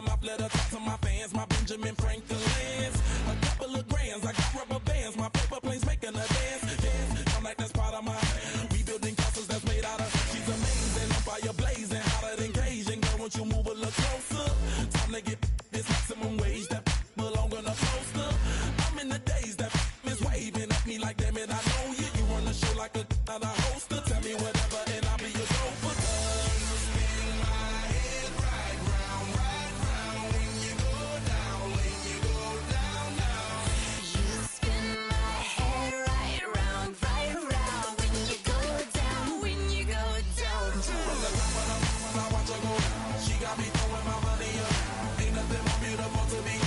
my mouth, let her talk to my fans. My Benjamin Franklin's. A couple of grands, I got rubber bands. My paper planes making a dance. Dance, I'm like that's part of my. We building castles that's made out of. She's amazing, on fire blazing, hotter than Cajun. Girl, won't you move a little closer? Time to get this maximum wage that belong on a poster. I'm in the days that is waving at me like, damn it, I know you. You run the show like a hoster. Tell me whatever and I'll be your gopher. You spin my head right round when you go down, when you go down, down. You spin my head right round when you go down, when you go down. From the top of the mountain, I watch her go down. She got me throwing my money up. Ain't nothing more beautiful to me.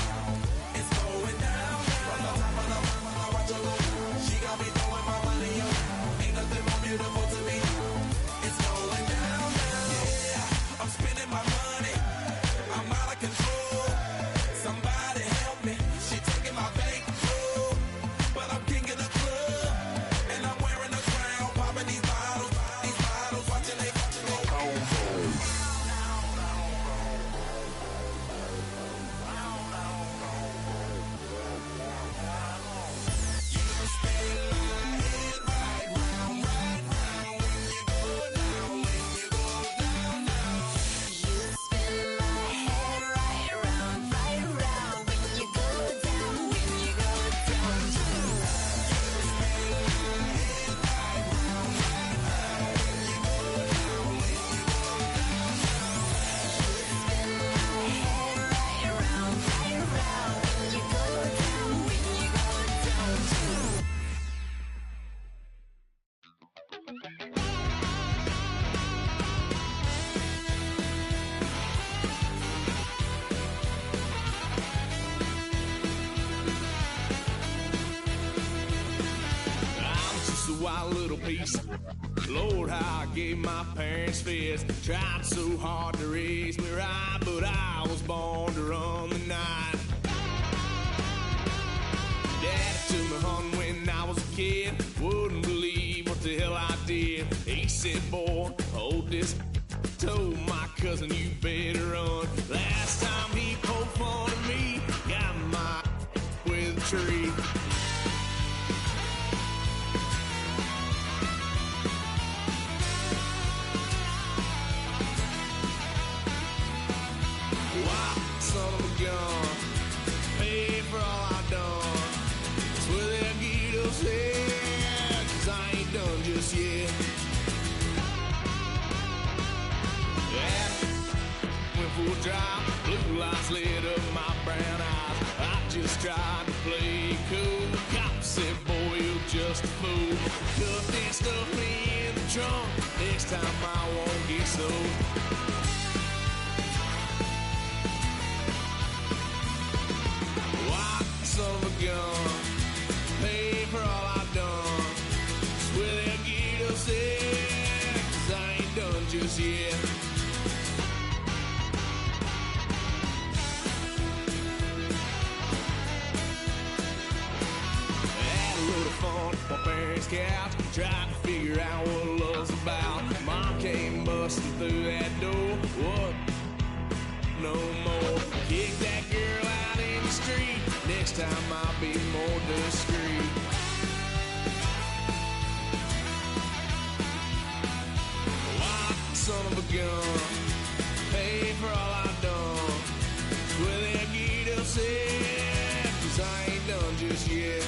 It's going down. From the top of the mountain, I watch her go down. She got me throwing my money up. Ain't nothing more beautiful to me. It's going down. Yeah, I'm spending my money. I'm out of control. Somebody help me. She taking my bankroll, but I'm king of the club, and I'm wearing a crown, popping these bottles, watching they go home. You spin my head right round when you go down, when you go down, down. You spin my head right round when you go down, when you go down. I'm just a wild little piece. Lord, how I gave my parents fits. Tried so hard to raise me right, but I was born to run the night. Daddy took me hunting when I was a kid. Wouldn't believe what the hell I did. He said, boy, hold this. Told my cousin, you better run. Last time he poked fun at me, got my with a tree. Wow, son of a gun, pay for all I done. Swear they'll get us here, 'cause I ain't done just yet. Yeah, went for a drive, blue lights lit up my brown eyes. I just tried to play cool. Cop said, boy, you're just a fool. Cuffed and stuffed me in the trunk. Next time I won't get so. Son of a gun, pay for all I've done. Swear they'll get us there, 'cause I ain't done just yet. Had a little fun at my parents' couch, tried to figure out what love's about. Mom came busting through that door. What? No more. Kick that girl out in the street. Next time I'll be more discreet. Wild son of a gun, pay for all I've done. Swear they'll get us here, 'cause I ain't done just yet.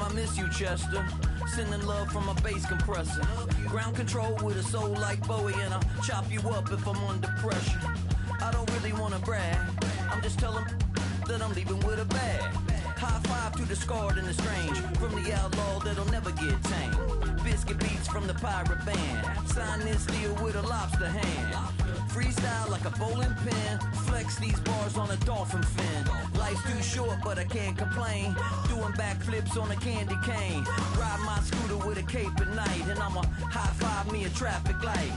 I miss you, Chester. Sending love from a bass compressor. Ground control with a soul like Bowie, and I'll chop you up if I'm under pressure. I don't really wanna brag, I'm just telling that I'm leaving with a bag. High five to the scarred and the strange, from the outlaw that'll never get tamed. Biscuit beats from the pirate band, sign this deal with a lobster hand. Freestyle like a bowling pin, flex these bars on a dolphin fin. Life's too short but I can't complain, doing backflips on a candy cane. Ride my scooter with a cape at night, and I'ma high five me a traffic light.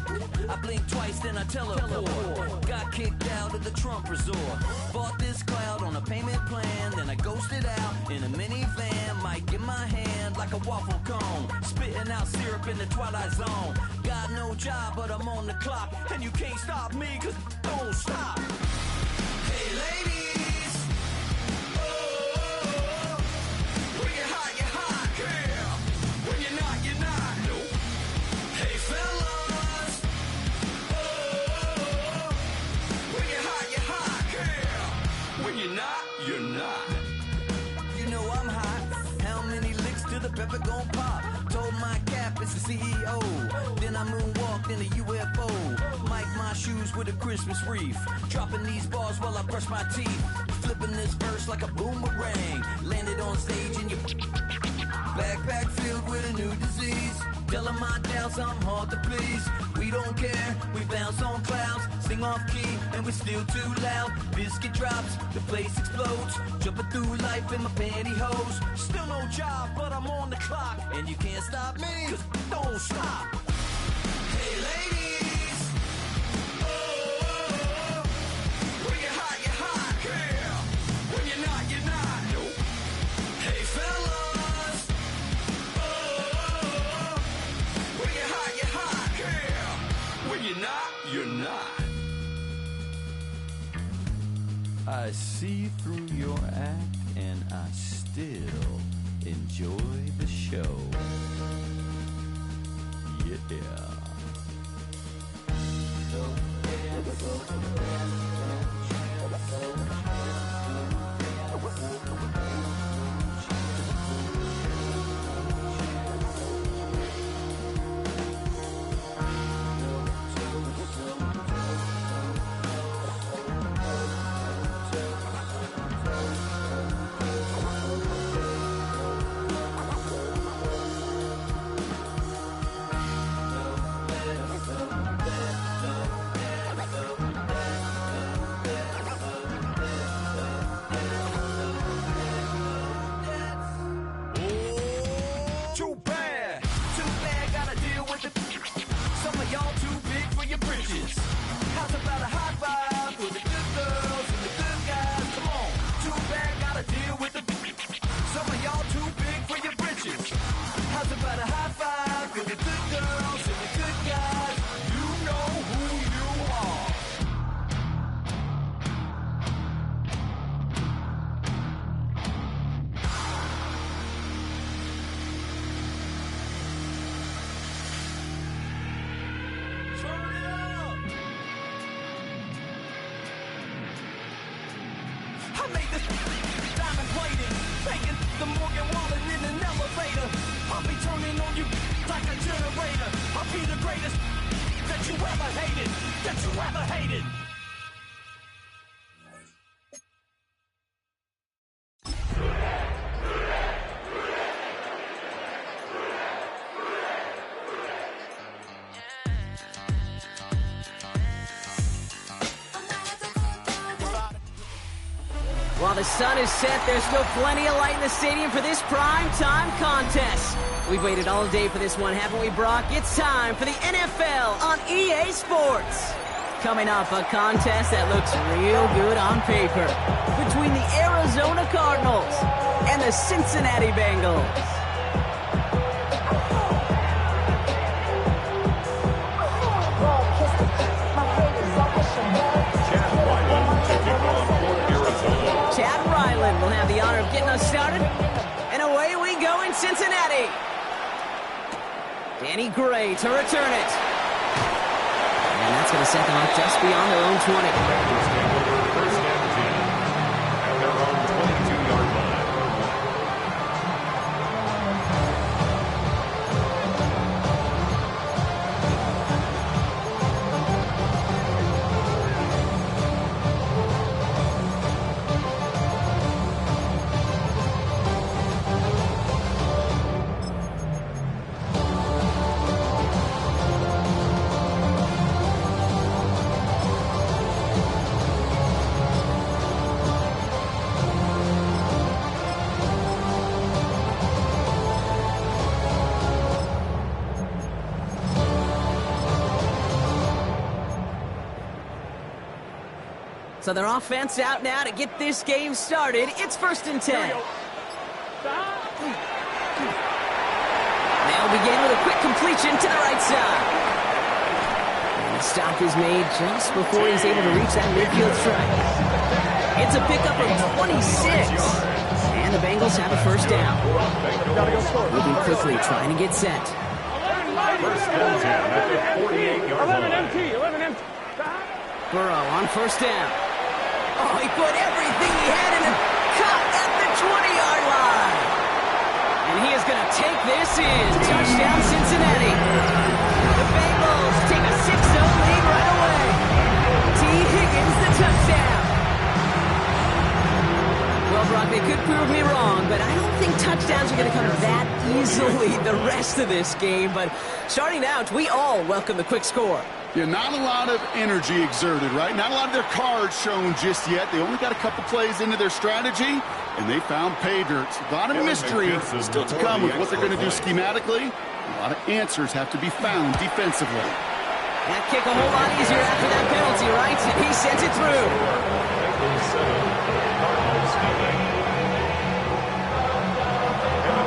I blink twice then I teleport, got kicked out of the Trump resort. Bought this cloud on a payment plan, then I ghosted out in a minivan. Mic in my hand like a waffle cone, spitting out syrup in the twilight zone. Got no job but I'm on the clock, and you can't stop me cause don't stop. Hey ladies, oh, when you're hot, girl. When you're not, nope. Hey fellas, oh, when you're hot, girl. When you're not. You know I'm hot. How many licks till the pepper gon' pop? Told my cap it's the CEO. Then I moonwalked in a UFO. Mike my shoes with a Christmas wreath. Dropping these bars while I brush my teeth. Flipping this verse like a boomerang. Landed on stage in your backpack filled with a new disease. Telling my doubts I'm hard to please. We don't care, we bounce on clouds. Sing off key and we're still too loud. Biscuit drops, the place explodes. Jumping through life in my pantyhose. Still no job, but I'm on the clock. And you can't stop me, cause don't stop. Hey ladies, oh, when you're hot, girl. When you're not, nope. Hey fellas, oh, when you're hot, girl. When you're not. I see through your act and I still enjoy the show. Yeah. While the sun is set, there's still plenty of light in the stadium for this prime time contest. We've waited all day for this one, haven't we, Brock? It's time for the NFL on EA Sports. Coming up, a contest that looks real good on paper between the Arizona Cardinals and the Cincinnati Bengals. Chad Ryland will have the honor of getting us started. And away we go in Cincinnati. Danny Gray to return it. And that's going to set them up just beyond their own 20. First down 10 at their own 22-yard line. So their offense out now to get this game started. It's 1st and 10. They'll begin with a quick completion to the right side. And the stop is made just before he's able to reach that midfield strike. It's a pickup of 26. And the Bengals have a 1st down. Moving quickly, trying to get set. 1st and 10 at the 48-yard line. Burrow on 1st down. Oh, he put everything he had in a cut at the 20-yard line. And he is going to take this in. Touchdown, Cincinnati. The Bengals take a 6-0 lead right away. T. Higgins, the touchdown. Well, Brock, they could prove me wrong, but I don't think touchdowns are going to come that easily the rest of this game. But starting out, we all welcome the quick score. Yeah, not a lot of energy exerted, right? Not a lot of their cards shown just yet. They only got a couple plays into their strategy, and they found pay dirt. A lot of mystery still to come with what they're going to do schematically. A lot of answers have to be found defensively. That kick a whole lot easier after that penalty, right? And he sends it through.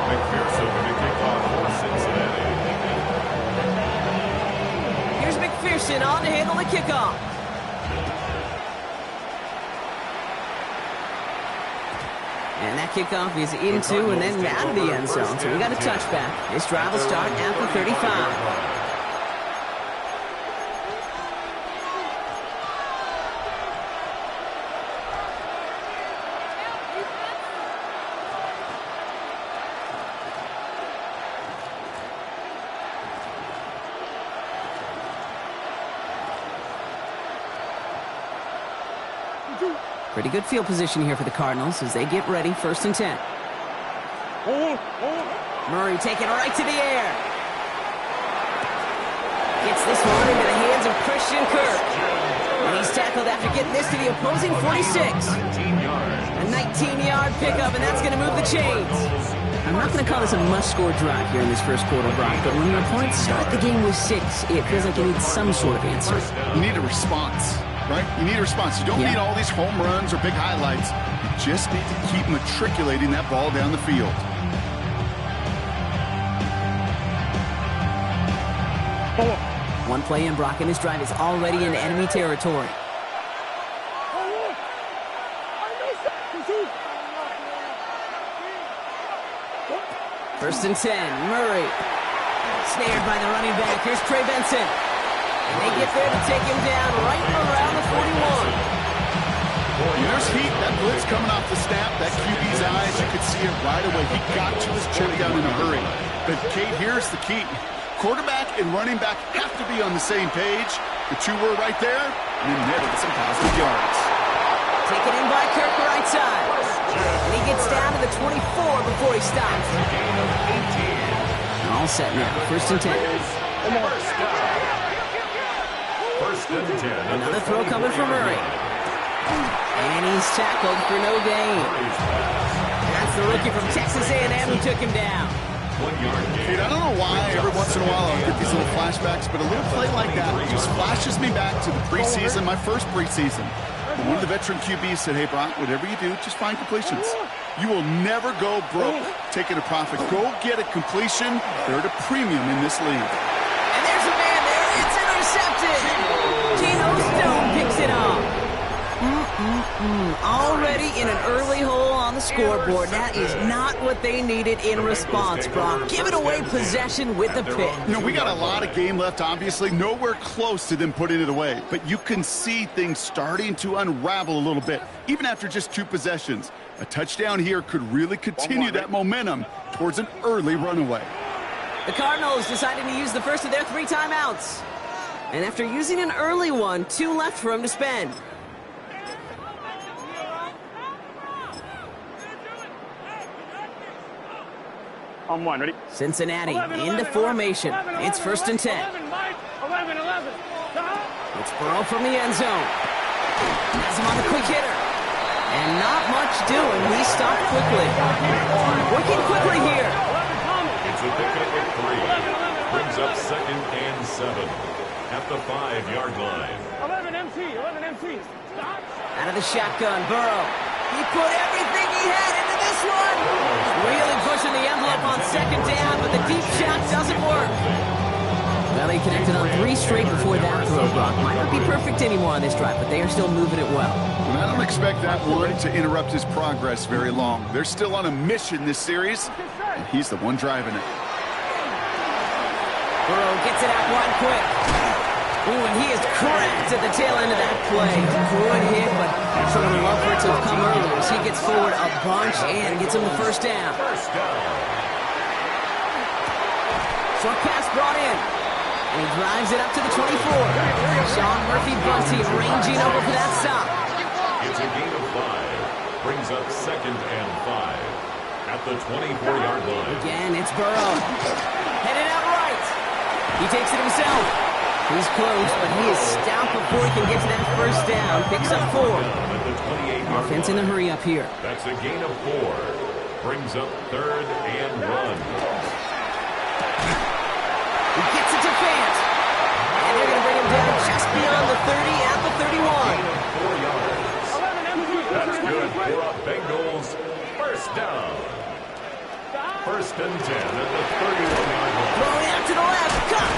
McPherson with the kickoff for Cincinnati. Here's McPherson on to handle the kickoff. And that kickoff is into and then out of the end zone. So we got a touchback. This drive will start at the 35. Pretty good field position here for the Cardinals as they get ready. 1st and 10. Murray taking it right to the air. Gets this one into the hands of Christian Kirk. And he's tackled after getting this to the opposing 46. A 19-yard pickup, and that's going to move the chains. I'm not going to call this a must-score drive here in this first quarter, Brock, but when your opponents start the game with 6, it feels like you need some sort of answer. You need a response, right? You need a response. You don't need all these home runs or big highlights. You just need to keep matriculating that ball down the field. One play in, Brock, and this drive is already in enemy territory. First and 10, Murray. Snared by the running back. Here's Trey Benson. And they get there to take him down right around the 41. There's heat. That blitz coming off the snap. That QB's eyes, you could see it right away. He got to his check down in a hurry. But, Kate, here's the key. Quarterback and running back have to be on the same page. The two were right there, and then netted some positive yards. Taken in by Kirk right side. And he gets down to the 24 before he stops. All set now. 1st and 10. First and 10. Another throw coming from Murray. And he's tackled for no gain. That's the rookie from Texas A&M who took him down. Kate, I don't know why every once in a while I'll get these little flashbacks, but a little play like that just flashes me back to the preseason, my first preseason. And one of the veteran QBs said, hey, Brock, whatever you do, just find completions. You will never go broke taking a profit. Go get a completion. They're at a premium in this league. And there's a man there. It's intercepted. Geno Stone picks it off. Already in an early hole on the scoreboard. That is not what they needed in response, Brock. Giving away possession with the pick. You know, we got a lot of game left, obviously. Nowhere close to them putting it away. But you can see things starting to unravel a little bit, even after just 2 possessions. A touchdown here could really continue that momentum towards an early runaway. The Cardinals decided to use the first of their 3 timeouts. And after using an early one, 2 left for him to spend. On 1, ready? Cincinnati into formation. It's 1st and 10. 11. It's Burrow from the end zone. Has him on the quick hitter. And not much doing. He stopped quickly. Working quickly here. It's a pickup of 3. Brings up 2nd and 7. at the 5-yard line. 11 MT. Stop. Out of the shotgun, Burrow. He put everything he had into this one. Really pushing the envelope on second down, but the deep shot doesn't work. Well, they connected on 3 straight before that throw, Brock. Might not be perfect anymore on this drive, but they are still moving it well. And I don't expect that one to interrupt his progress very long. They're still on a mission this series, and he's the one driving it. Burrow gets it out wide quick. Ooh, and he is cracked at the tail end of that play. Good hit, but sort of love for it to have come earlier as he gets forward a bunch and gets him the first down. Short pass brought in. And he drives it up to the 24. Sean Murphy-Bunting ranging over for that stop. It's a gain of 5. Brings up 2nd and 5 at the 24-yard line. Again, it's Burrow. Headed out right. He takes it himself. He's close, but he is stout before he can get to that first down. Picks up 4. At the 28-yard Offense in a hurry up here. That's a gain of 4. Brings up 3rd and 1. He gets it to Fant. And they're going to bring him down just beyond the 30 at the 31. 4 yards. 11 MT. That's good for a Bengals first down. 1st and 10 at the 31-yard line. Throwing out to the left. Cut.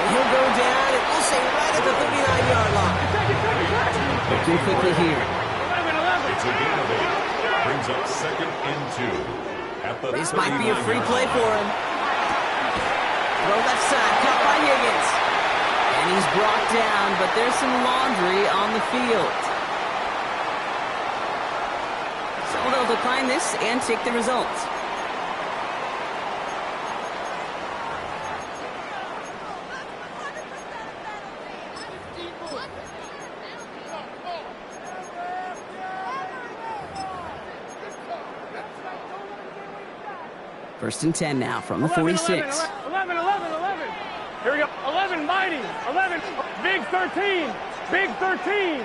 And he'll go down, and we'll say right at the 39-yard line. Looking quickly here. 11. It's a gain of 8. Brings up 2nd and 2 at the This might be a free 39-yard play line. for him. Throw left side, cut by Higgins. And he's brought down, but there's some laundry on the field. So they'll decline this and take the results. First and 10 now from the 46. 11. Here we go. 11 mighty. 11. Big 13. Big 13.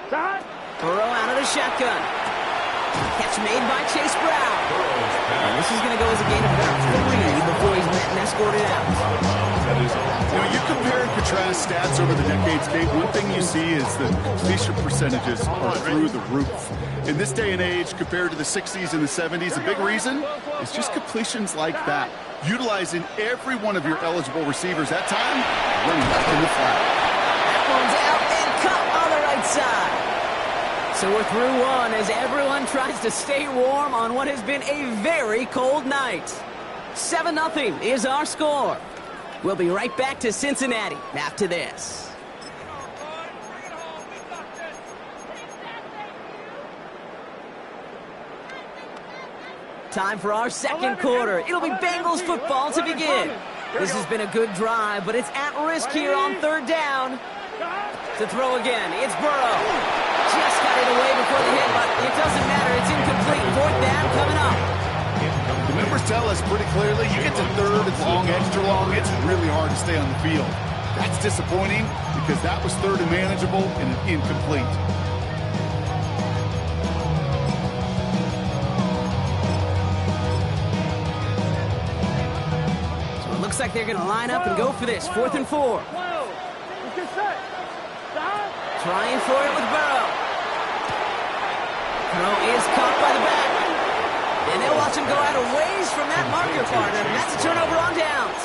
Stop. Burrow out of the shotgun. Catch made by Chase Brown. And this is going to go as a gain of about 3 before he's met and escorted out. You know, you compare and contrast stats over the decades, Kate. One thing you see is the completion percentages are through the roof. In this day and age, compared to the 60s and the 70s, the big reason is just completions like that. Utilizing every one of your eligible receivers that time, running back in the flat. That one's out and cut on the right side. So we're through one as everyone tries to stay warm on what has been a very cold night. 7-0 is our score. We'll be right back to Cincinnati after this. Time for our second quarter. It'll be Bengals football to begin. This has been a good drive, but it's at risk here on 3rd down. To throw again, it's Burrow. Just got it away before the hit, but it doesn't matter. It's incomplete. 4th down coming up. The numbers tell us pretty clearly, you get to 3rd and long, extra long, it's really hard to stay on the field. That's disappointing because that was 3rd and manageable and an incomplete. So it looks like they're going to line up and go for this. 4th and 4. Get set. Stop. Trying for it with Burrow. Throw is caught by the back. And they'll watch him go out a ways from that marker partner. And that's a turnover on downs.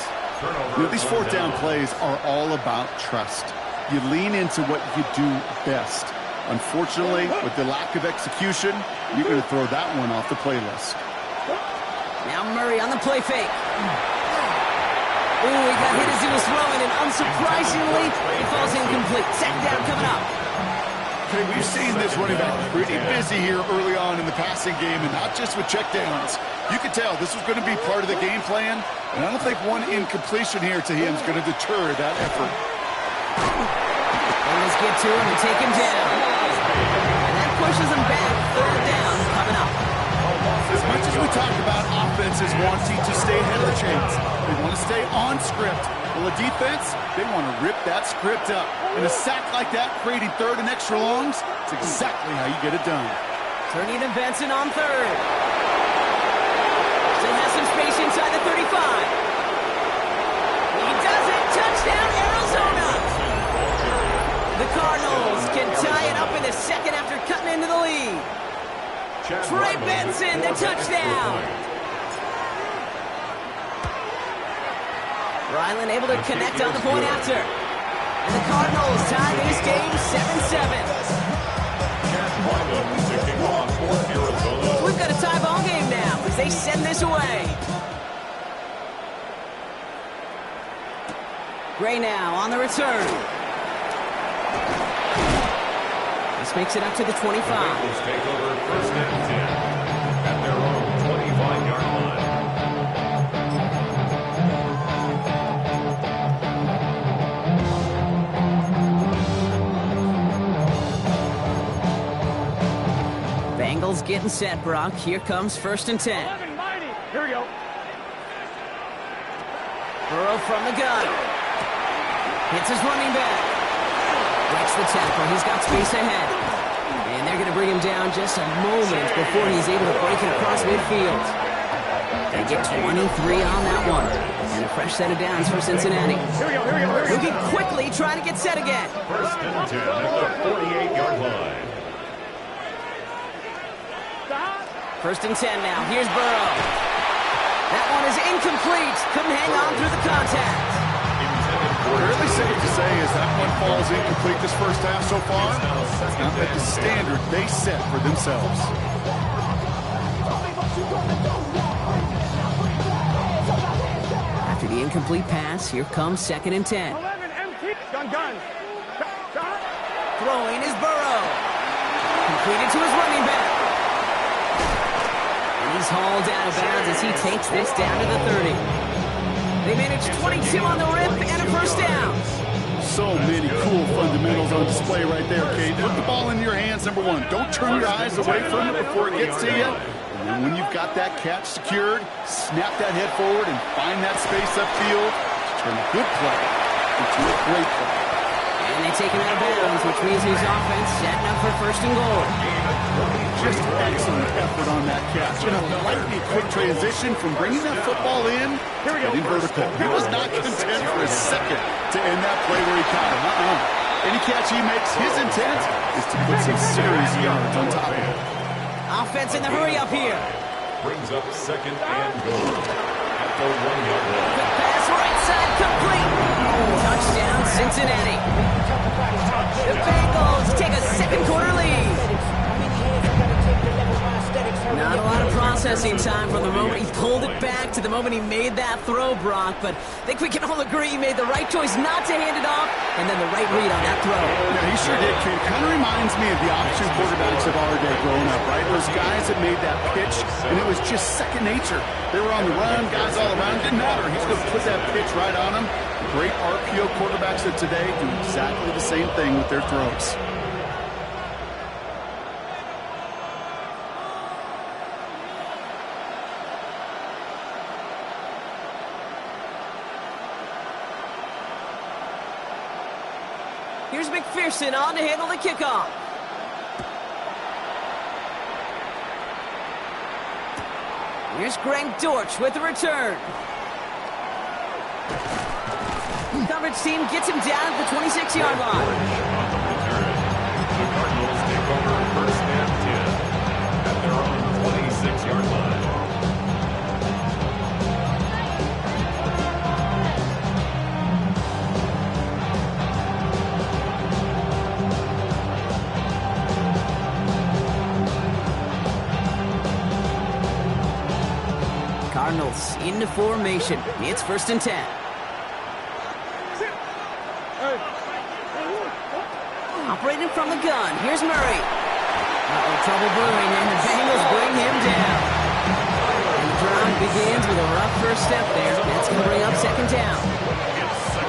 You know, these 4th down plays are all about trust. You lean into what you do best. Unfortunately, with the lack of execution, you're going to throw that one off the playlist. Now Murray on the play fake. Ooh, he got hit as he was throwing, and unsurprisingly, he falls incomplete. 2nd down coming up. Okay, we've seen this running back pretty busy here early on in the passing game, and not just with checkdowns. You could tell this was going to be part of the game plan, and I don't think one incompletion here to him is going to deter that effort. And let's get to him and take him down. And that pushes him back. 3rd down coming up. As much as we talk about offenses wanting to stay ahead of the chains, they want to stay on script. Well, the defense, they want to rip that script up. And a sack like that, creating 3rd and extra longs, it's exactly how you get it done. Turning to Benson on 3rd. Still has some space space inside the 35. He does it. Touchdown, Arizona. The Cardinals can tie it up in the second after cutting into the lead. Trey Benson, the touchdown. Ryland able to connect on the point after. And the Cardinals tie this game 7-7. So we've got a tie ball game now as they send this away. Gray now on the return. This makes it up to the 25. Bengals take over first and 10 at their own 25-yard line. Bengals getting set, Brock. Here comes first and 10. 11 mighty. Here we go. Burrow from the gun. Hits his running back. Breaks the tackle. He's got space ahead. And they're going to bring him down just a moment before he's able to break it across midfield. They get 23 on that one. And a fresh set of downs for Cincinnati. Here we go. Here we go. Here we go. Moving quickly, trying to get set again. First and 10 at the 48-yard line. Stop. First and 10 now. Here's Burrow. That one is incomplete. Couldn't hang on through the contact. Fairly safe to say as that one falls incomplete this first half so far. It's not met the standard they set for themselves. After the incomplete pass, here comes second and 10. 11 empty. Gun. Stop. Throwing is Burrow. Completed to his running back. And he's hauled out of bounds as he takes this down to the 30. They manage 22 on the rip and a first down. So many cool fundamentals on display right there, Kate. Put the ball in your hands, number one. Don't turn your eyes away from it before it gets to you. And then when you've got that catch secured, snap that head forward and find that space upfield to turn a good play into a great play. And they take him out of bounds, which means his offense setting up for first and goal. Just excellent effort on that catch. And a lightning quick transition from bringing that football in, heading vertical. He was not content for a second to end that play where he caught him. Any catch he makes, his intent is to put some serious yards on top of it. Offense in the hurry up here. Brings up second and goal at the 1-yard line. Quick pass, right side, complete. Touchdown, Cincinnati. The Bengals take a second quarter lead. Not a lot of processing time from the moment he pulled it back to the moment he made that throw, Brock. But I think we can all agree he made the right choice not to hand it off, and then the right read on that throw. Yeah, he sure did, Kate. Kind of reminds me of the option quarterbacks of our day growing up, right? Those guys that made that pitch, and it was just second nature. They were on the run, guys all around. Didn't matter. He's going to put that pitch right on them. Great RPO quarterbacks of today do exactly the same thing with their throws. Here's McPherson on to handle the kickoff. Here's Greg Dortch with the return. Coverage team gets him down at the 26-yard line. The Cardinals take over first and 10 at their own 26-yard line. Cardinals into formation. It's first and 10. Operating from the gun. Here's Murray. Trouble brewing, and the Bengals bring him down. And the drive begins with a rough first step there. That's going to bring up second down.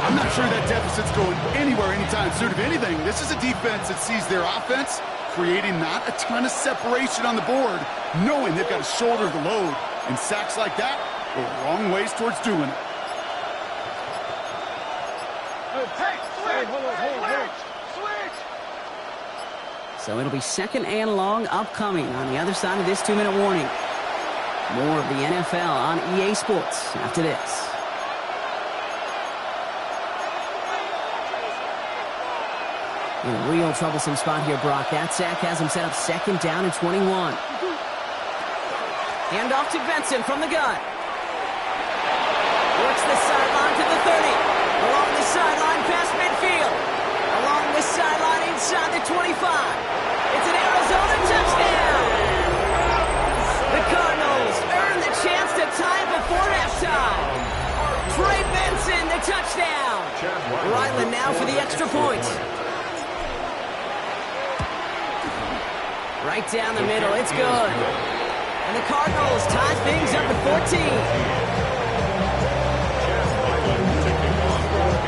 I'm not sure that deficit's going anywhere anytime soon. If anything, this is a defense that sees their offense creating not a ton of separation on the board, knowing they've got to shoulder the load. And sacks like that go a long ways towards doing it. Switch! So it'll be second and long upcoming on the other side of this 2-minute warning. More of the NFL on EA Sports after this. In a real troublesome spot here, Brock. That sack has him set up 2nd down and 21. Hand off to Benson from the gun. Works the sideline to the 30. Along the sideline past midfield. Along the sideline inside the 25. It's an Arizona touchdown. The Cardinals earn the chance to tie before halftime. Trey Benson, the touchdown. Ryland now for the extra point. Right down the middle, it's good. And the Cardinals tie things up at 14.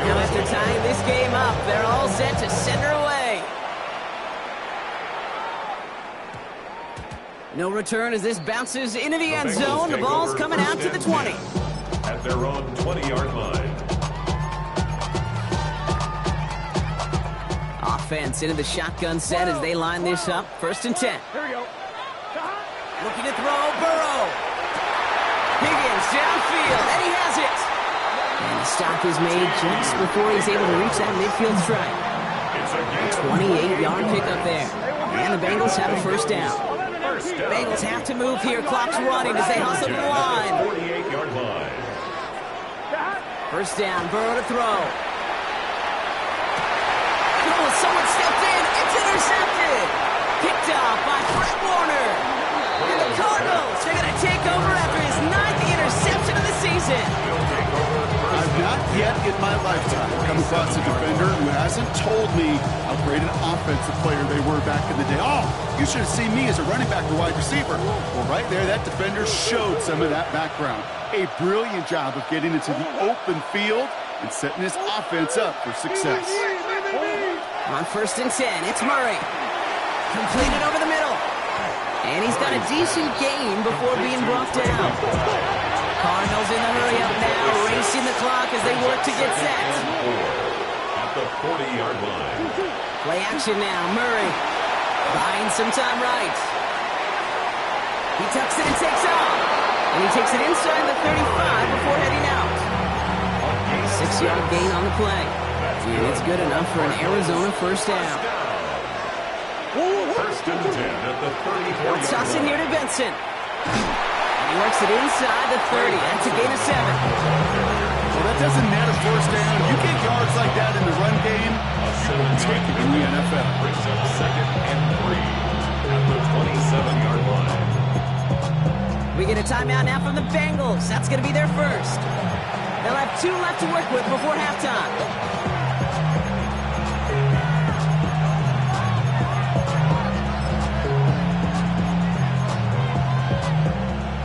Now after tying this game up, they're all set to send her away. No return as this bounces into the end zone. The ball's coming out to the 20. At their own 20-yard line. Offense into the shotgun set as they line this up. 1st and 10. Here we go. Looking to throw, Burrow. Higgins downfield, and he has it. And the stop is made just before he's able to reach that midfield strike. A 28-yard pickup there. And the Bengals have a 1st down. Bengals have to move here. Clock's running as they hustle to the line. 48-yard line. 1st down, Burrow to throw. Oh, someone stepped in. It's intercepted. Picked off by Fred Warner. And the Cardinals, they're going to take over after his 9th interception of the season. I've not yet in my lifetime come across a defender who hasn't told me how great an offensive player they were back in the day. Oh, you should have seen me as a running back or wide receiver. Well, right there, that defender showed some of that background. A brilliant job of getting into the open field and setting his offense up for success. On 1st and 10, it's Murray. Completed over the middle. And he's got a decent gain before being brought down. Cardinals in the hurry up now, racing the clock as they work to get set. At the 40-yard line. Play action now, Murray. Buying some time right. He tucks it and takes off. And he takes it inside the 35 before heading out. 6-yard gain on the play. And it's good enough for an Arizona 1st down. 1st and 10 at the 34-yard line. Toss in here to Benson. And he works it inside the 30. That's a gain of 7. Well, that doesn't net a 1st down. You get yards like that in the run game, you will take it in the NFL. Brings up 2nd and 3 at the 27-yard line. We get a timeout now from the Bengals. That's going to be their 1st. They'll have 2 left to work with before halftime.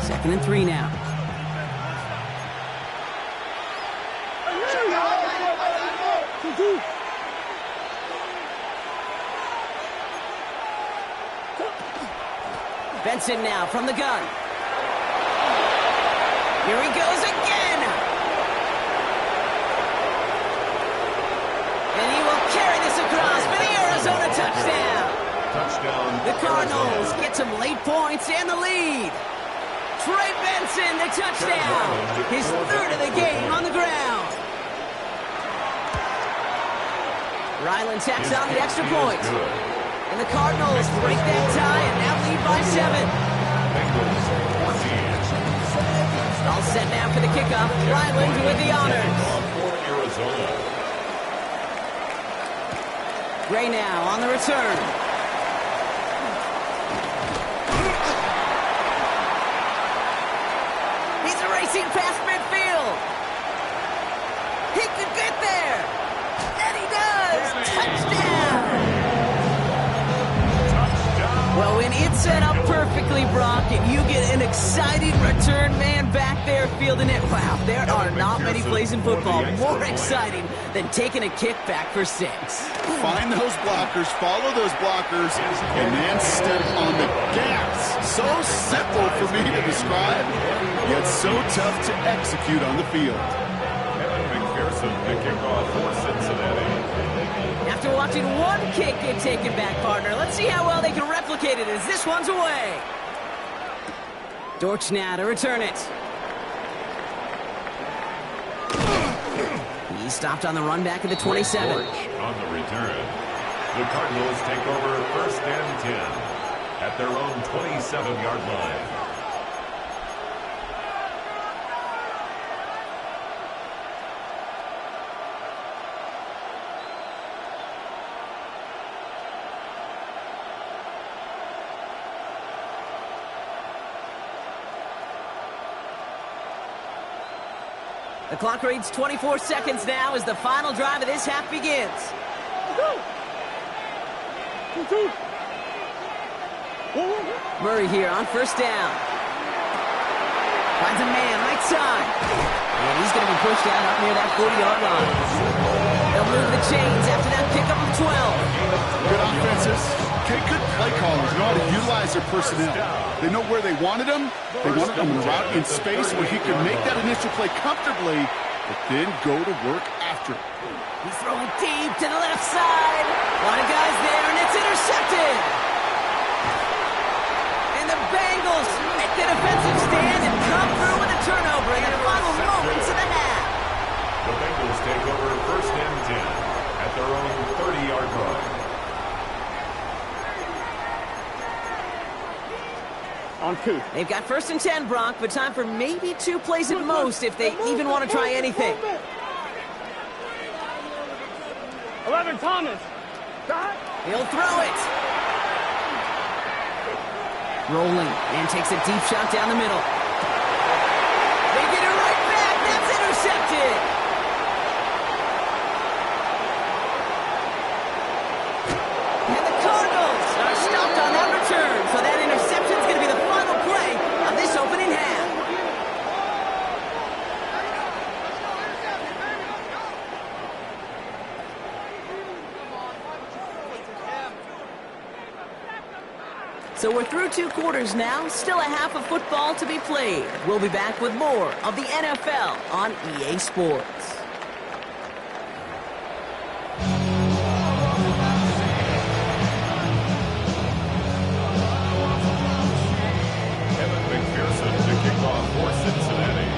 2nd and 3 now. Benson now from the gun. Here he goes again. And he will carry this across for the Arizona touchdown. Touchdown. The Cardinals get some late points and the lead. Trey Benson, the touchdown. His 3rd of the game on the ground. Ryland tacks on the extra point. And the Cardinals break that tie and now lead by 7. Bengals 14. All set now for the kickoff. Ryland with the honors. For Arizona. Gray now on the return. He's racing past midfield. He could get there. And he does. Touchdown. Well, when it's set up perfectly, Brock, and you get an exciting return man back there fielding it, wow, there are not many plays in football more exciting than taking a kickback for 6. Find those blockers, follow those blockers, and then step on the gas. So simple for me to describe, yet so tough to execute on the field. Kevin McPherson, the kickoff for Cincinnati. After watching one kick get taken back, partner, let's see how well they can replicate it as this one's away. Dortch now to return it. He stopped on the run back at the 27. Dortch on the return. The Cardinals take over first and 10 at their own 27-yard line. The clock reads 24 seconds now as the final drive of this half begins. Murray here on first down. Finds a man right side. And he's going to be pushed out up near that 40-yard line. They'll move the chains after that pickup of 12. Good offenses. Okay, good play callers. Know how to utilize their personnel. They know where they wanted him. They wanted him in a route in space where he could make that initial play comfortably, but then go to work after it. He's throwing deep to the left side. A lot of guys there, and it's intercepted. And the Bengals make the defensive stand and come through with a turnover in the final moments of the half. The Bengals take over first and 10 at their own 30-yard line. On 2. They've got first and 10, Brock, but time for maybe 2 plays at most if they even want to try anything. 11, Thomas. He'll throw it. Rolling and takes a deep shot down the middle. They get it right back. That's intercepted. And the Cardinals are stopped on that return. So that interception is going to be the final play of this opening half. So we're through 2 quarters now, still a half of football to be played. We'll be back with more of the NFL on EA Sports. Evan McPherson to kick off for Cincinnati.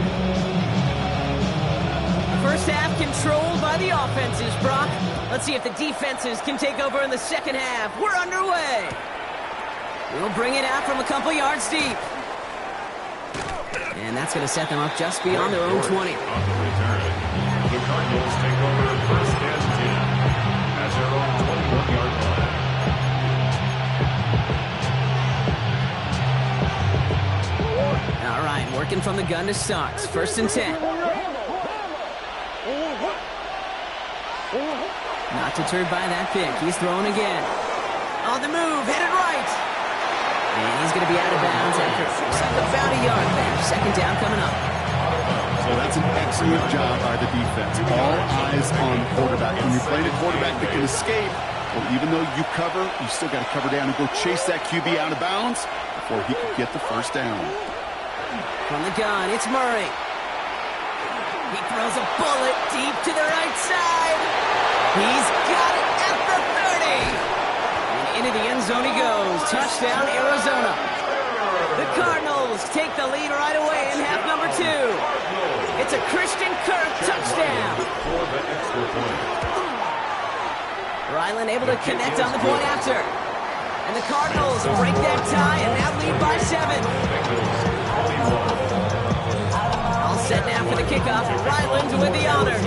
First half controlled by the offenses, Brock. Let's see if the defenses can take over in the second half. We're underway. We'll bring it out from a couple yards deep. And that's going to set them up just beyond their own 20. On the return, the Cardinals take over first and 10 at their own 21-yard line. All right, working from the gun to start. First and 10. Not deterred by that pick. He's throwing again. On the move, headed right. And he's going to be out of bounds after about a yard there. Second down coming up. So that's an excellent job by the defense. All eyes on the quarterback. When you're playing a quarterback that can escape, well, even though you cover, you still got to cover down and go chase that QB out of bounds before he can get the first down. From the gun, it's Murray. He throws a bullet deep to the right side. He's got it at the 30. Into the end zone he goes. Touchdown, Arizona. The Cardinals take the lead right away in half number 2. It's a Christian Kirk touchdown. Ryland able to connect on the point after. And the Cardinals break that tie and now lead by 7. All set now for the kickoff. Ryland with the honors.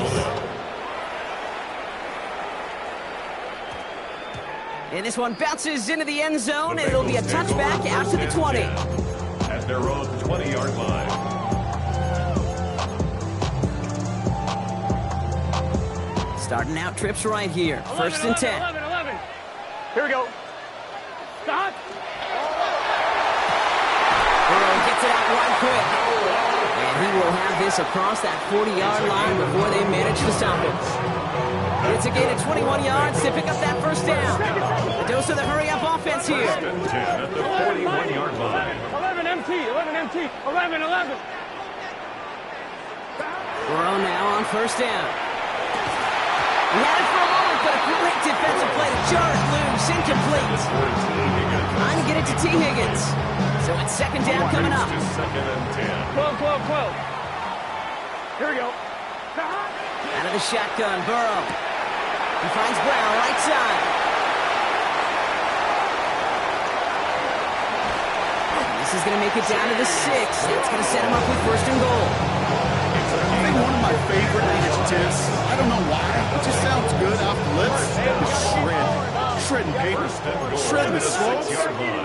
And this one bounces into the end zone, and it'll be a touchback out to the 20. At their own 20-yard line. Starting out trips right here. First and 10. 11. Here we go. Stop. Burrow gets it out right quick. And he will have this across that 40-yard line before they manage to stop him. It's a gain of 21 yards to pick up that first down. A dose of the hurry-up offense here. First and 10 at the 41-yard line. 11 MT. 11. Burrow now on first down. He had it for a moment, but a great defensive play to jar it loose. Incomplete. Trying to get it to T. Higgins. So it's second down coming up. To second and 10. 12, 12, 12. Here we go. Out of the shotgun, Burrow. He finds Brown right side. This is going to make it down to the 6. That's going to set him up with first and goal. I think one of my favorite adjectives, I don't know why, it just sounds good off the lips, is shred. Shredding paper, shredding the slopes,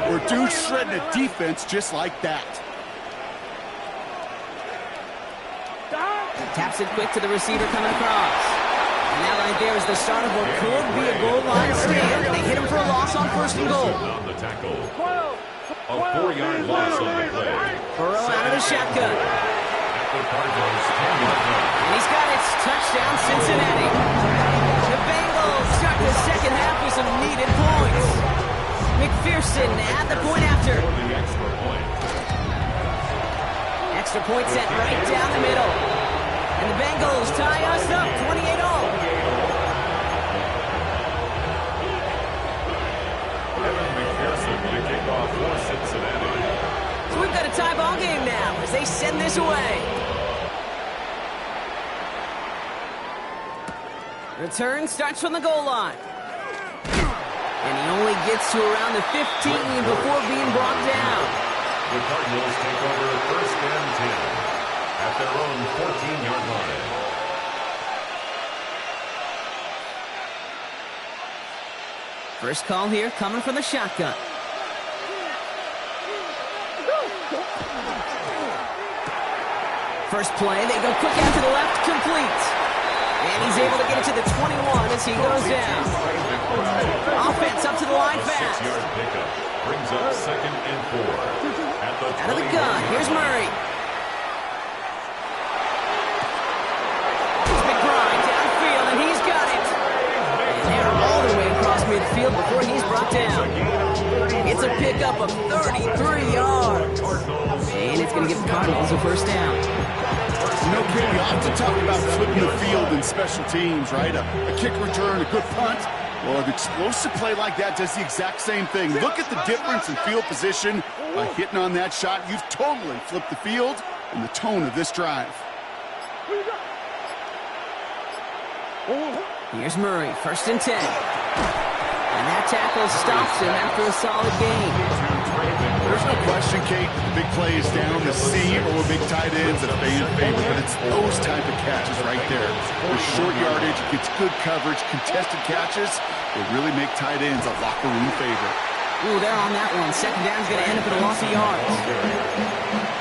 or dude shredding a defense just like that. Taps it quick to the receiver coming across. And that right there is the start of what could be a goal line stand. They hit him for a loss on first and goal. On the tackle. A 4-yard loss on the play. Burrow out of the shotgun. The Cardinals 10-yard line. And he's got it. Touchdown, Cincinnati. The Bengals start the second half with some needed points. McPherson at the point after. For the extra point. Extra point set right down the middle. And the Bengals tie us up 28-all. Evan McPherson to kick off for Cincinnati. So we've got a tie ball game now as they send this away. Return starts from the goal line. And he only gets to around the 15 before being brought down. The Cardinals take over first and 10 at their own 14-yard line. First call here coming from the shotgun. First play, they go quick out to the left, complete. And he's able to get it to the 21 as he goes down. Offense up to the line fast. 6-yard pickup brings up second and 4. Out of the gun, here's Murray. He's been grind downfield, and he's got it. And they're all the way across midfield before he's brought down. It's a pickup of 33 yards. And it's going to give the Cardinals a first down. You know, Kate, we often talk about flipping the field in special teams, right? A kick return, a good punt. Well, an explosive play like that does the exact same thing. Look at the difference in field position. By hitting on that shot, you've totally flipped the field and the tone of this drive. Here's Murray, first and 10. And that tackle stops him after a solid gain. There's no question, Kate, that the big play is down the seam or big tight ends that are fan favorite, but it's those type of catches right there. With short yardage, gets good coverage, contested catches, they really make tight ends a locker room favorite. Ooh, they're on that one. Second down's going to end up in a loss of yards.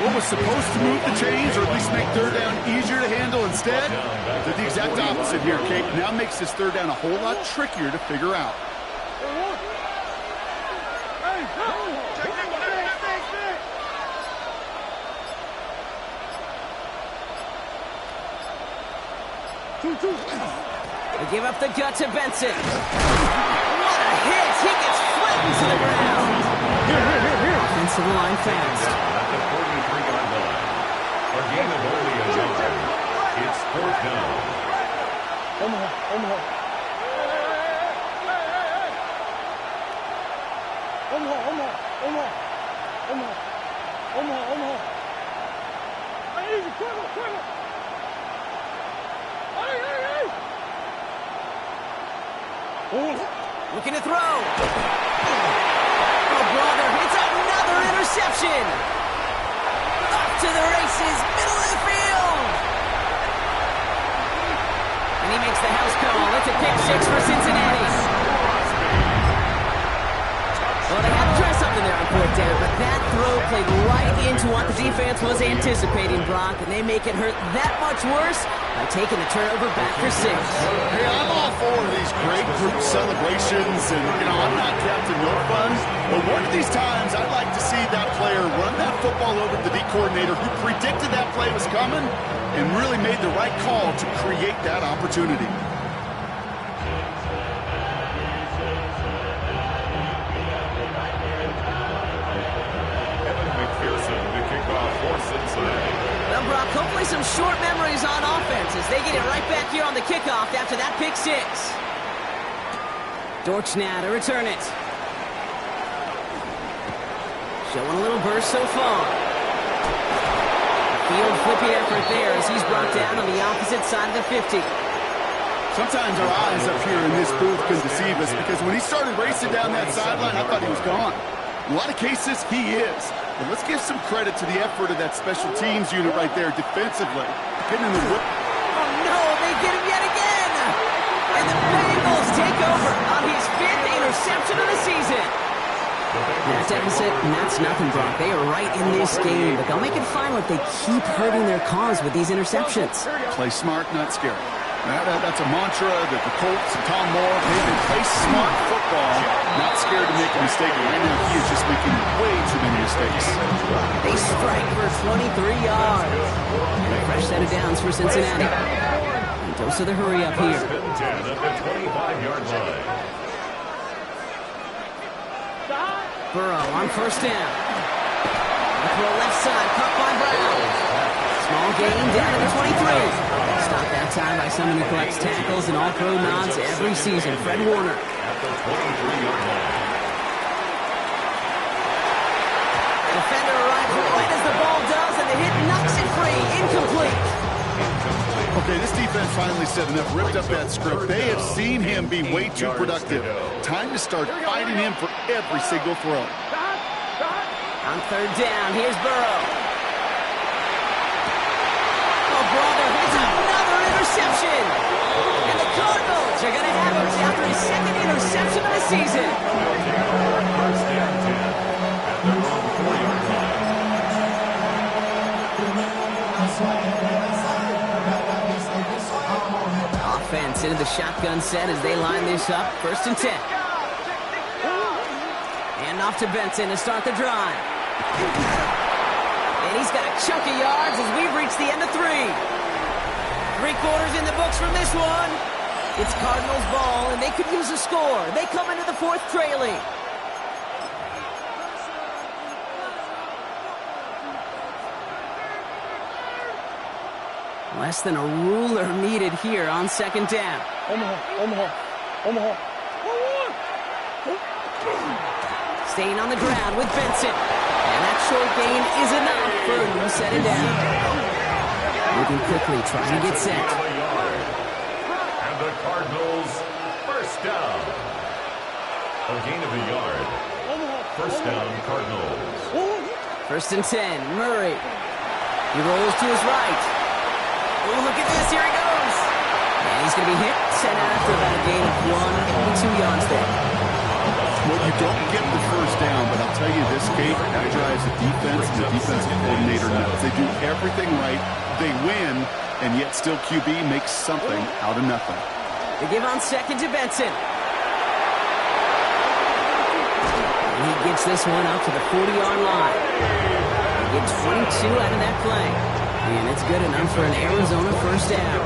What was supposed to move the chains or at least make third down easier to handle instead did the exact opposite here, Kate. Now makes this third down a whole lot trickier to figure out. They give up the gut to Benson. What a hit! He gets flattened to the ground. Offensive line fast. At the 43-yard line. A gain of only a yard. It's fourth down. Omaha. Hey, quiver. Looking to throw. Oh, brother, it's another interception. Off to the races, middle of the field. And he makes the house call. It's a pick 6 for Cincinnati. Well, they had to try something there on fourth down, but that throw played right into what the defense was anticipating, Brock, and they make it hurt that much worse by taking the turnover back for 6. Hey, I'm all for these great group celebrations, and, I'm not Captain No Fun, but one of these times I'd like to see that player run that football over to the D coordinator who predicted that play was coming and really made the right call to create that opportunity. Well, Brock, hopefully some short memories on offense as they get it right back here on the kickoff after that pick 6. Dortch now to return it. Showing a little burst so far. Field flipping effort there as he's brought down on the opposite side of the 50. Sometimes our eyes up here in this booth can deceive us because when he started racing down that sideline, I thought he was gone. In a lot of cases, he is. But let's give some credit to the effort of that special teams unit right there defensively. Getting in the whip. Oh, no, they get him yet again. And the Bengals take over on his 5th interception of the season. That deficit, and that's nothing, Brock. They are right in this game, but they'll make it final if they keep hurting their cause with these interceptions. Play smart, not scary. That's a mantra that the Colts and Tom Moore, they play smart football, not scared to make a mistake. And right now, he is just making way too many mistakes. They strike for 23 yards. And a fresh set of downs for Cincinnati. And dose of the hurry up here. First and 10 at the 25-yard line. Burrow on first down. Throw left side, caught by Brown. Small gain down to the 23. Stopped that time by someone who collects tackles and all-pro nods every season, Fred Warner. At the 23-yard line. Defender arrives right as the ball does, and the hit knocks it free. Incomplete. Okay, this defense finally set enough, ripped up that script. They have seen him be way too productive. Time to start fighting him for every single throw. On third down, here's Burrow. Oh, brother, it's another interception. And the Cardinals are going to have him after his 2nd interception of the season. First and 10 at their own 4-yard line. Offense into the shotgun set as they line this up. First and 10. And off to Benson to start the drive. And he's got a chunk of yards as we've reached the end of 3. 3 quarters in the books from this one. It's Cardinals ball, and they could use a score. They come into the 4th trailing. Less than a ruler needed here on 2nd down. Omaha. Staying on the ground with Benson. And that short gain is enough for a new set of down. Moving quickly, trying to get set. And the Cardinals, first down. A gain of a yard. First down, Cardinals. First and 10, Murray. He rolls to his right. Oh, look at this, here he goes. And he's going to be hit, sent out after about a gain of 1 2 yards there. Well, you don't get the first down, but I'll tell you this, Kate, that drives the defense and the defensive coordinator nuts. They do everything right, they win, and yet still QB makes something out of nothing. They give on 2nd to Benson. And he gets this one up to the 40-yard line. He gets 22 out of that play. And it's good enough for an Arizona first down.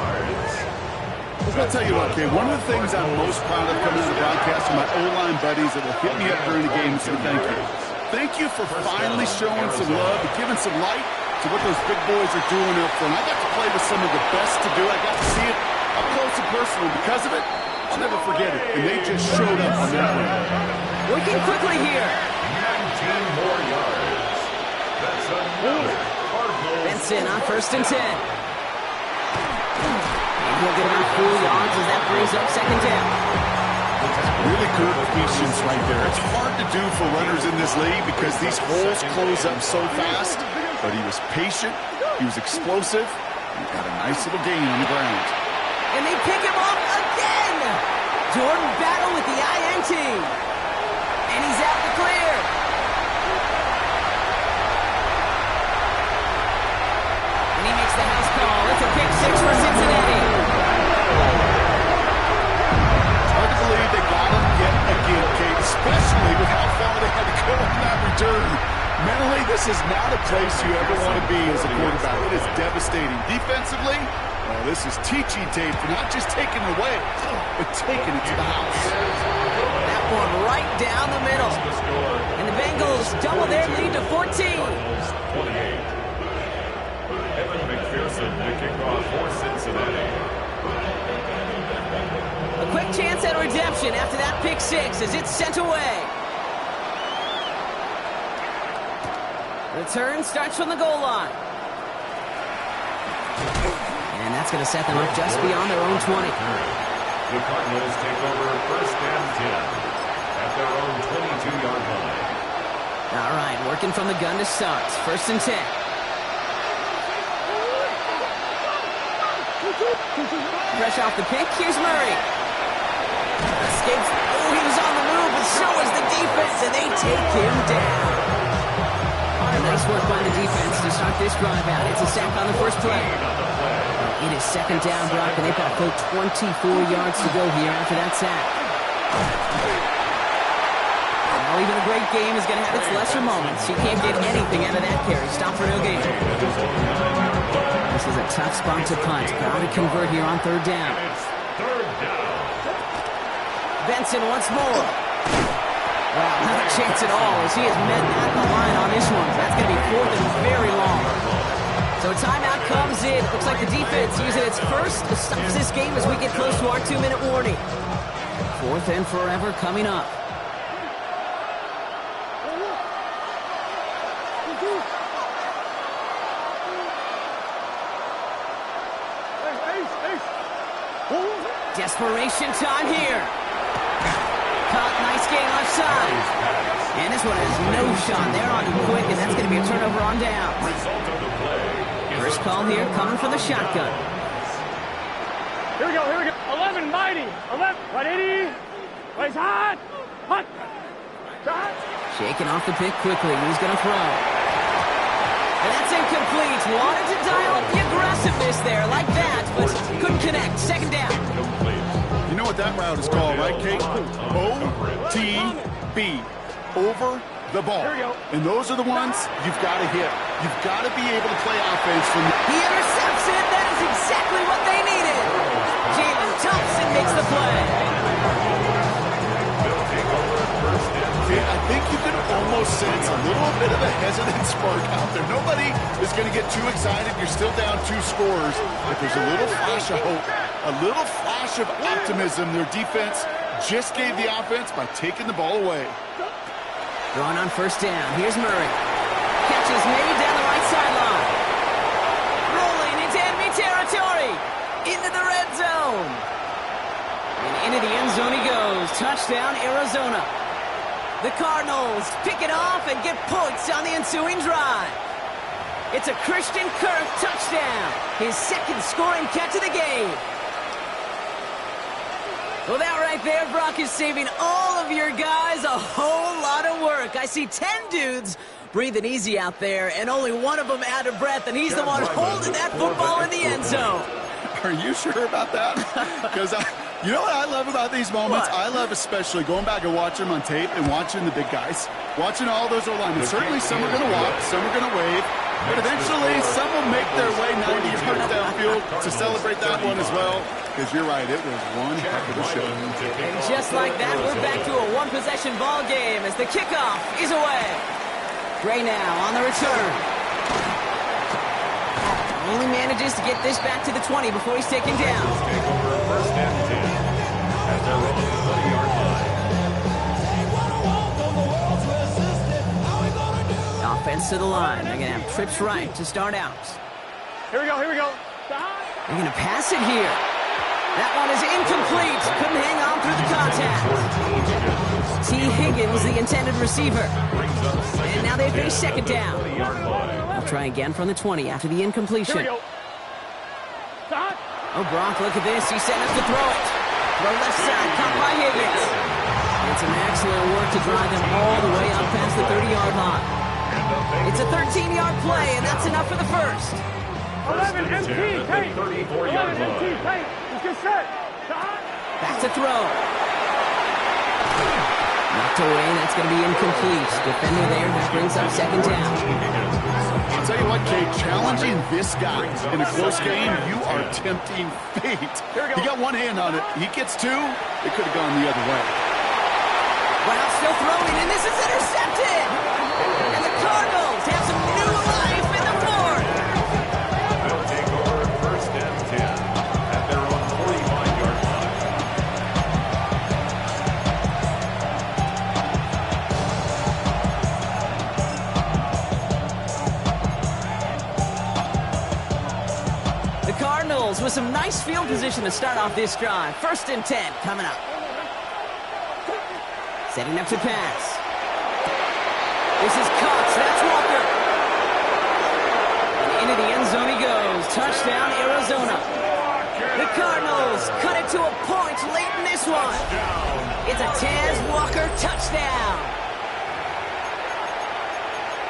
I'll tell you what, Kate, one of the things I'm most proud of coming to the broadcast are my O-line buddies that will hit me up during the game and say thank you. Thank you for finally showing some love and giving some light to what those big boys are doing up front. I got to play with some of the best to do it. I got to see it up close and personal. Because of it, I'll never forget it. And they just showed up on that one. Working quickly here. 19 more yards. That's another Cardinals. Benson on first and 10. And he'll get about 4 yards as that brings up 2nd down. Really good patience right there. It's hard to do for runners in this league because these holes close up so fast. But he was patient, he was explosive, and he got a nice little gain on the ground. And they pick him up again. Jordan Battle with the INT. And he's out the clear. And he makes the house call. It's a pick 6 for Cincinnati. Hard to believe they got him yet again, Kate, especially with how far they had to go on that return. Mentally, this is not a place you ever want to be as a quarterback. It is devastating. Defensively, well, this is teaching tape for not just taking it away, but taking it to the house. That one right down the middle. And the Bengals double their lead to 14. 28. Evan McPherson to kick off for Cincinnati. A quick chance at redemption after that pick 6 as it's sent away. The turn starts from the goal line. And that's going to set them up just beyond their own 20. The Cardinals take over first and 10 at their own 22-yard line. All right, working from the gun to start. First and 10. Fresh off the pick, here's Murray. Escapes. Oh, he was on the move, but so was the defense, and they take him down. Nice work by the defense to start this drive out. It's a sack on the first play. It is second down, Brock, and they've got a full 24 yards to go here after that sack. Now even a great game is going to have its lesser moments. You can't get anything out of that carry. Stop for no gain. This is a tough spot to punt. Got to convert here on third down. Benson once more. Wow, not a chance at all as he has met at the line on this one. That's going to be fourth and very long. So timeout comes in. Looks like the defense using its first stops this game as we get close to our 2-minute warning. Fourth and forever coming up. Desperation time here. Caught, nice game left side. And this one has no shot. They're on him quick, and that's going to be a turnover on down. First call here coming from the shotgun. Here we go, here we go. 11, mighty. 11, 180. Place hot. Hot. Hot. Shaking off the pick quickly. He's going to throw. And that's incomplete. Wanted to dial up the aggressiveness there like that, but couldn't connect. Second down. You know what that route is called, right, Kate? OTB. Over the ball. And those are the ones you've got to hit. You've got to be able to play offense from the... He intercepts it. That is exactly what they needed. Jalen Thompson makes the play. I think you can almost sense a little bit of a hesitant spark out there. Nobody is going to get too excited. You're still down 2 scores, but there's a little flash of hope, a little flash of optimism. Their defense just gave the offense by taking the ball away. Going on first down. Here's Murray. Catch is made down the right sideline. Rolling into enemy territory. Into the red zone. And into the end zone he goes. Touchdown, Arizona. The Cardinals pick it off and get points on the ensuing drive. It's a Christian Kirk touchdown. His second scoring catch of the game. Well, that right there, Brock, is saving all of your guys a whole lot of work. I see 10 dudes breathing easy out there, and only one of them out of breath, and he's the one holding that football in the end zone. Are you sure about that? Because you know what I love about these moments? What? I love especially going back and watching them on tape and watching the big guys. Watching all those O-linemen. Certainly some are going to walk, some are going to wave, but eventually some will make their way 90 yards downfield to celebrate that one as well. Because you're right, it was one heck of a show. And just like that, we're back to a one-possession ball game as the kickoff is away. Gray now on the return. Only manages to get this back to the 20 before he's taken down. Take over first and 10 at their own 20-yard line. Offense to the line. They're going to have trips right to start out. Here we go, here we go. They're going to pass it here. That one is incomplete. Couldn't hang on through the contact. T. Higgins, the intended receiver. And now they face second down. They'll try again from the 20 after the incompletion. Here we go. Stop. Oh, Brock, look at this. He sent us to throw it. Throw left side, caught by Higgins. And some excellent work to drive them all the way up past the 30-yard line. It's a 13-yard play, and that's enough for the first. 11 MT, Tate. 11 MT, Tate. Let's get set. Stop. Back to throw. Knocked away, that's going to be incomplete. Defender there, that brings up second down. I'll tell you what, Kate, challenging this guy in a close game, you are tempting fate. He got one hand on it. He gets two. It could have gone the other way. Brown still throwing, and this is intercepted. And the Cardinals have some new life in the fourth. They'll take over first and 10 at their own 45-yard line. Cardinals with some nice field position to start off this drive. 1st and 10 coming up. Setting up to pass. This is Cox. That's Walker. And into the end zone he goes. Touchdown, Arizona. The Cardinals cut it to a point late in this one. It's a Taz Walker touchdown.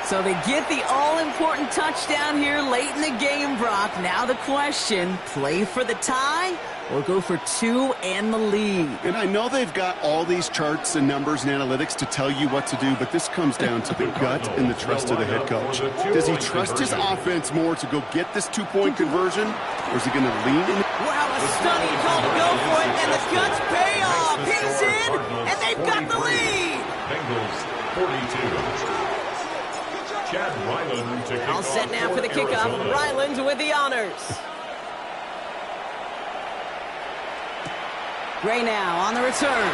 So they get the all-important touchdown here late in the game, Brock. Now the question, play for the tie or go for 2 and the lead? And I know they've got all these charts and numbers and analytics to tell you what to do, but this comes down to the gut and the trust of the head coach. Does he trust his offense more to go get this 2-point conversion, or is he going to lean in? Wow, a stunning call to go for it, and the guts pay off. He's in, and they've got the lead. Bengals 42. Chad Ryland to kick All set off now for the kickoff. Arizona. Ryland with the honors. Gray now on the return.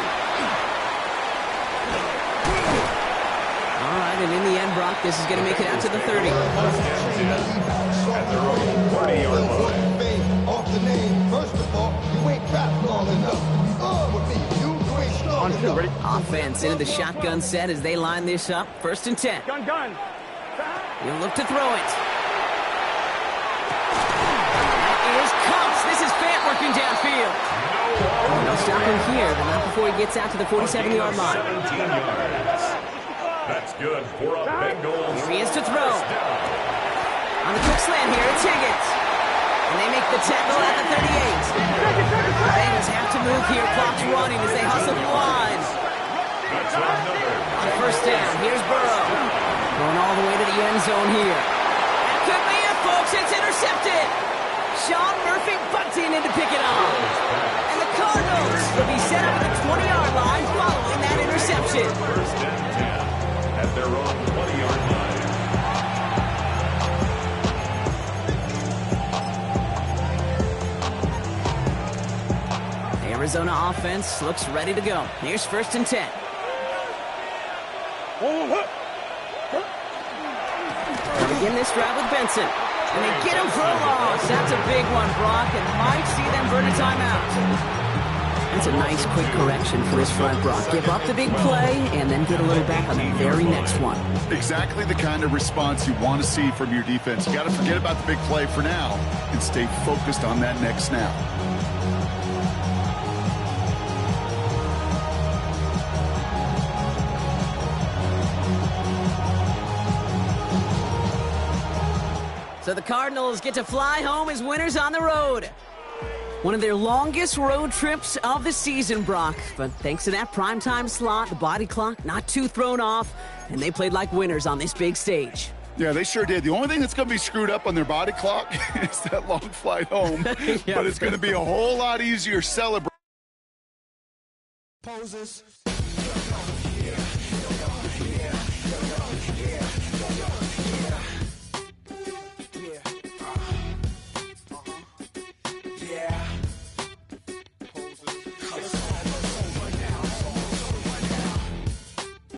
All right, and in the end, Brock, this is going to make it out to the 30. At their own 40-yard line. Offense into the shotgun set as they line this up. 1st and 10. Gun. He'll look to throw it. That is Cox. This is Fant working downfield. They'll stop him here, but not before he gets out to the 47-yard line. 17 yards. That's good for a Bengals. Here he is to throw. First down. On the quick slant here, it's Higgins. And they make the tackle at the 38. The Bengals have to move here. Clock's running as they hustle the line. That's another. On 1st down, here's Burrow. Going all the way to the end zone here. That could be it, folks. It's intercepted. Sean Murphy bunting in to pick it off. And the Cardinals will be set up at the 20-yard line following that interception. 1st and 10 at their own 20-yard line. Arizona offense looks ready to go. Here's 1st and 10. They begin this drive with Benson. And they get him for a loss. That's a big one, Brock, and might see them burn a timeout. That's a nice quick correction for this front, Brock. Give up the big play and then get a little back on the very next one. Exactly the kind of response you want to see from your defense. You got to forget about the big play for now and stay focused on that next snap. So the Cardinals get to fly home as winners on the road. One of their longest road trips of the season, Brock. But thanks to that primetime slot, the body clock not too thrown off, and they played like winners on this big stage. Yeah, they sure did. The only thing that's going to be screwed up on their body clock is that long flight home. Yeah. But it's going to be a whole lot easier celebrating. Poses.